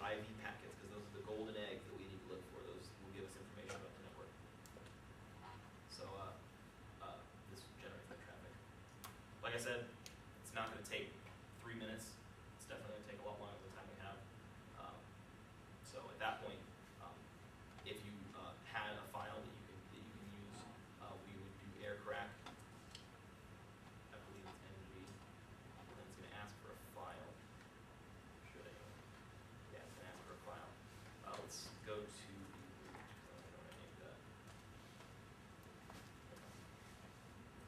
IV packets, because those are the golden eggs that we need to look for. Those will give us information about the network. So this generates that traffic. Like I said, it's not going to take 3 minutes. It's definitely going to take a lot longer than the time we have. So at that point, if you had a file that you can use, we would do air crack. I believe it's NG. And then it's going to ask for a file. Should I? Yeah, it's going to ask for a file. Let's go to the root. I don't know what I named that.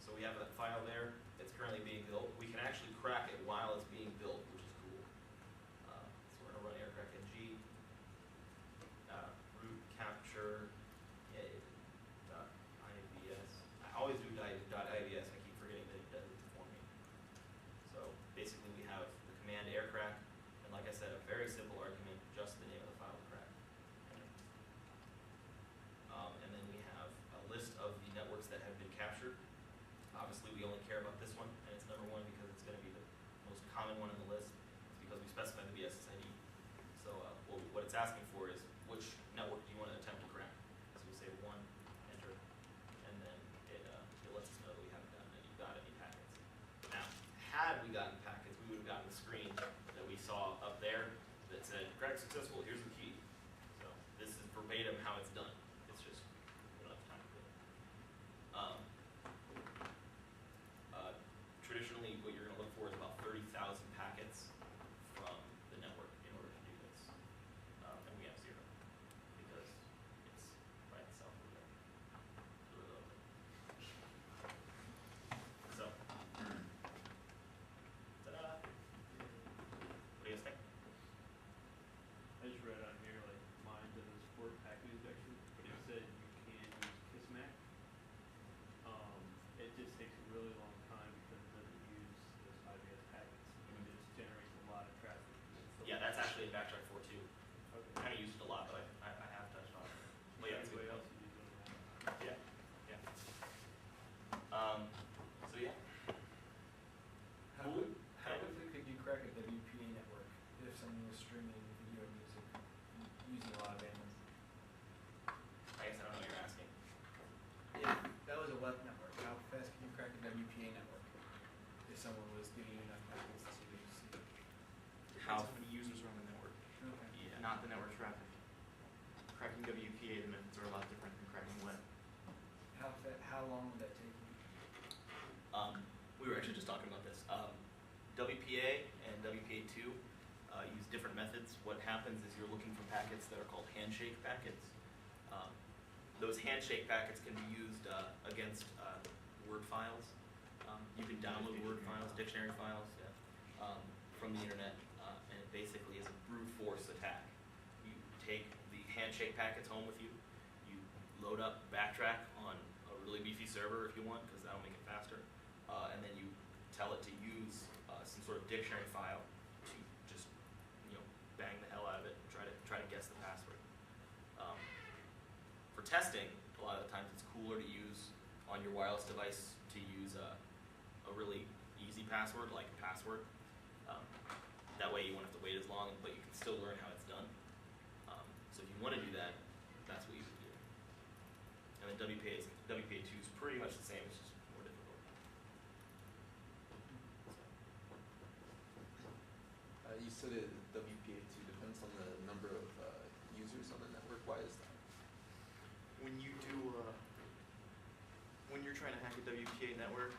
So we have a file there. It's currently being built. We can actually crack it while it's being built, which is cool. So we're going to run air crack NG. Root capture .ivs. I always do .ivs. I keep forgetting that it does it for me. So basically we have the command aircrack, and like I said, a very simple argument, just the name of the file to crack. And then we have a list of the networks that have been captured. Obviously we only care about this one, and it's number 1 because it's going to be the most common one on the list. It's because we specified the BSSID. So what it's asking for is which network do you want to attempt to crack. So we say 1, enter, and then it lets us know that we haven't got any packets. Now, had we gotten packets, we would have gotten the screen that we saw up there that said, crack successful, here's the key. So this is verbatim how it's done. It's just, we don't have time to do it. Traditionally, what you're going to look for is about 30,000 packets from the network in order to do this. And we have 0 because it's by itself over there. So, ta-da! What do you guys think? I just read on here, like, mine doesn't support packet injection, but it said you can use Kismac. It just takes a really long time because it doesn't use those IBS packets. It just generates a lot of traffic. Yeah, that's actually in Backtrack 4 too. Okay. I haven't used it a lot, but I have touched on it. Well, yeah, Anybody else who uses it? Yeah, yeah. So yeah. How quickly could you crack a WPA network if someone was streaming video and music using a lot of bandwidth? I guess I don't know what you're asking. If that was a WEP network, how fast can you crack a WPA network if someone was giving you enough packets to see what you see? How many users are on the network, Okay. not the network traffic. Cracking WPA, the methods are a lot different than cracking WEP. How long would that take you? We were actually just talking about this. WPA and WPA2 use different methods. What happens is you're looking for packets that are called handshake packets. Those handshake packets can be used against Word files. You can download Word files, dictionary files, from the internet, and it basically is a brute force attack. You take the handshake packets home with you, you load up Backtrack on a really beefy server if you want, because that'll make it faster, and then you tell it to use some sort of dictionary file to just bang the hell out of it and try to guess the password. For testing, a lot of the times it's cooler to use on your wireless device to use a really easy password like password. That way you won't have to wait as long, but you can still learn how it's done. So if you want to do that, that's what you would do. And then WPA2 is pretty much the same, it's just more difficult. You said it, WPA2 depends on the number of users on the network. Why is that? When you're trying to hack a WPA network,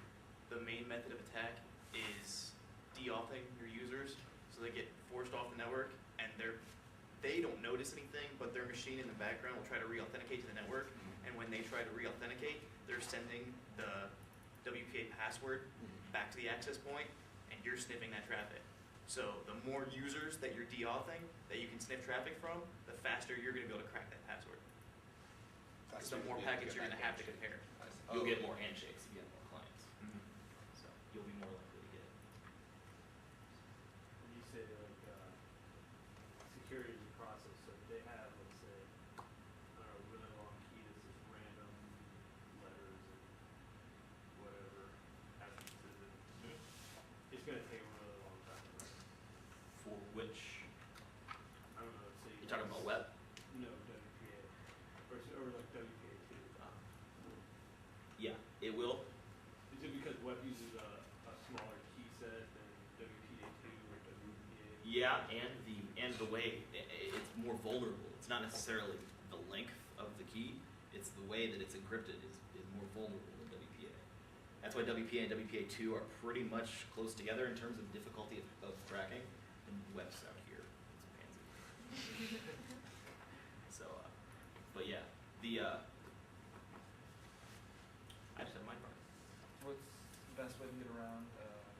the main method of attack is de-authing your users, so they get forced off the network, and they don't notice anything, but their machine in the background will try to re-authenticate to the network, and when they try to re-authenticate, they're sending the WPA password back to the access point, and you're sniffing that traffic. So the more users that you're de-authing, that you can sniff traffic from, the faster you're going to be able to crack that password. Because the more packets you're going to have to compare. You'll get more handshakes, you get more clients. So you'll be more likely to get it. When you say like security process, so they have, let's say, I don't know, a really long key that's just random letters and whatever essences in it. It's going to take a really long time, right? For which? I don't know, talking about WEP? No, WPA. Or like WPA two. Yeah, it will. Is it because WEP uses a smaller key set than WPA two or WPA? Yeah, and the way it's more vulnerable. It's not necessarily the length of the key. It's the way that it's encrypted is more vulnerable than WPA. That's why WPA and WPA2 are pretty much close together in terms of difficulty of cracking. And WEP's out here. It's pansy. So, but yeah, I just have my part. What's the best way to get around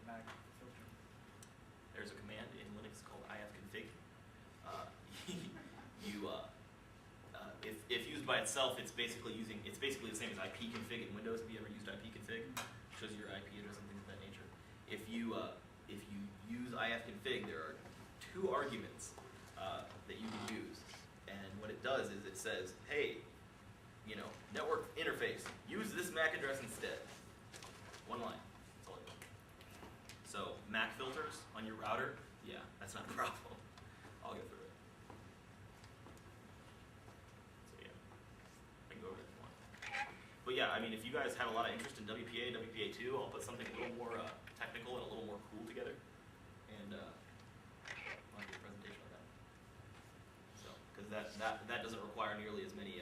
Mac filtering? There's a command in Linux called ifconfig. If used by itself, it's basically the same as ipconfig in Windows. Have you ever used ipconfig? It shows you your IP address and things of that nature. If you use ifconfig, there are two arguments that you can use, and what it does is it says, hey, network interface, use this MAC address instead. One line. That's all it does. So MAC filters on your router, yeah, that's not a problem. I'll get through it. So yeah, I can go over it if you want. But yeah, I mean, if you guys have a lot of interest in WPA, WPA2, I'll put something a little more technical and a little more cool together, and I'll do a presentation on that. So, because that doesn't require nearly as many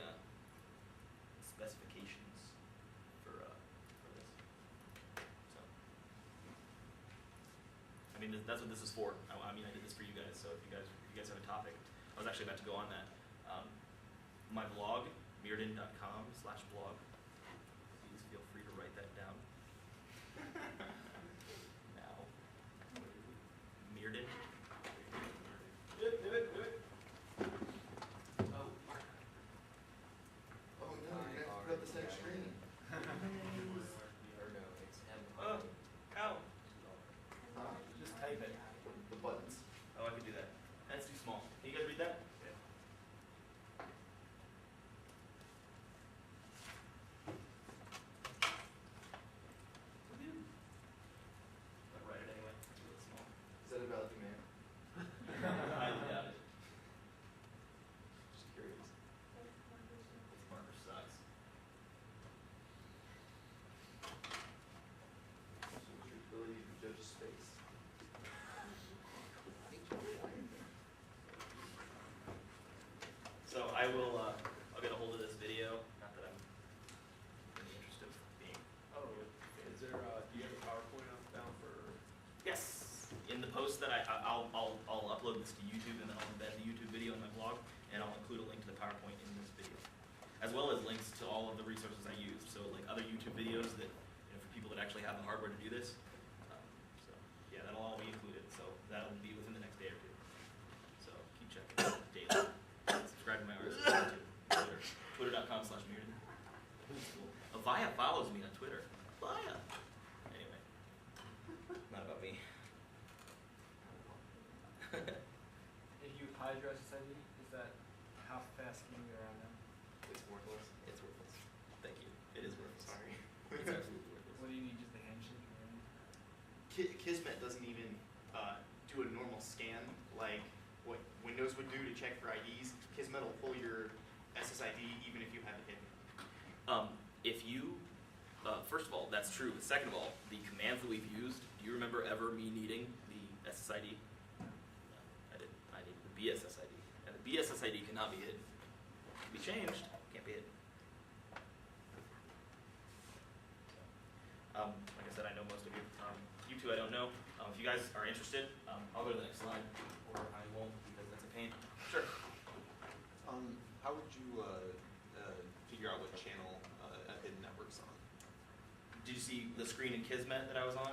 specifications for this. So, I mean, that's what this is for. I mean, I did this for you guys. So if you guys have a topic, I was actually about to go on that. My blog, meerden.com/blog. Please feel free to write that down. Now, Meerden. Do it. Oh no, you're gonna have to put up the same screen. Or no, it's Oh, ow. Just type it. the buttons. Oh, I could do that. That's too small. Can you guys read that? Yeah. I'll write it anyway. It's really small. Is that about the man? Highly doubt it. Just curious. This marker sucks. So what's your ability to judge space? So I will, I'll get a hold of this video. Not that I'm in the interest of being. Oh, is there, do you have a PowerPoint down for? Yes. In the post that I'll upload this to YouTube, and then I'll embed the YouTube video in my blog, and I'll include a link to the PowerPoint in this video, as well as links to all of the resources I used. So like other YouTube videos that, for people that actually have the hardware to do this. So yeah, that'll all be included. So that'll be within the next day or two. So keep checking it daily. Subscribe to my RSS feed too. Twitter.com/Meerden. Avaya follows me on Twitter. Avaya. Anyway, not about me. If you hydro SSID, is that how fast can you get around them? It's worthless. It's worthless. Thank you. It is worthless. Sorry. It's absolutely worthless. What do you need, just the handshake? Or anything? Kismet doesn't even do a normal scan like what Windows would do to check for IDs. Kismet will pull your SSID even if you have it hidden. If you, first of all, that's true. But second of all, the commands that we've used, do you remember ever me needing the SSID? No, I didn't. I needed the BSSID. And the BSSID cannot be hidden. It can be changed, can't be hidden. Like I said, I know most of you. You two I don't know. If you guys are interested, I'll go to the next slide, or I won't because that's a pain. Sure. How would you figure out what channel a hidden network's on? Did you see the screen in Kismet that I was on?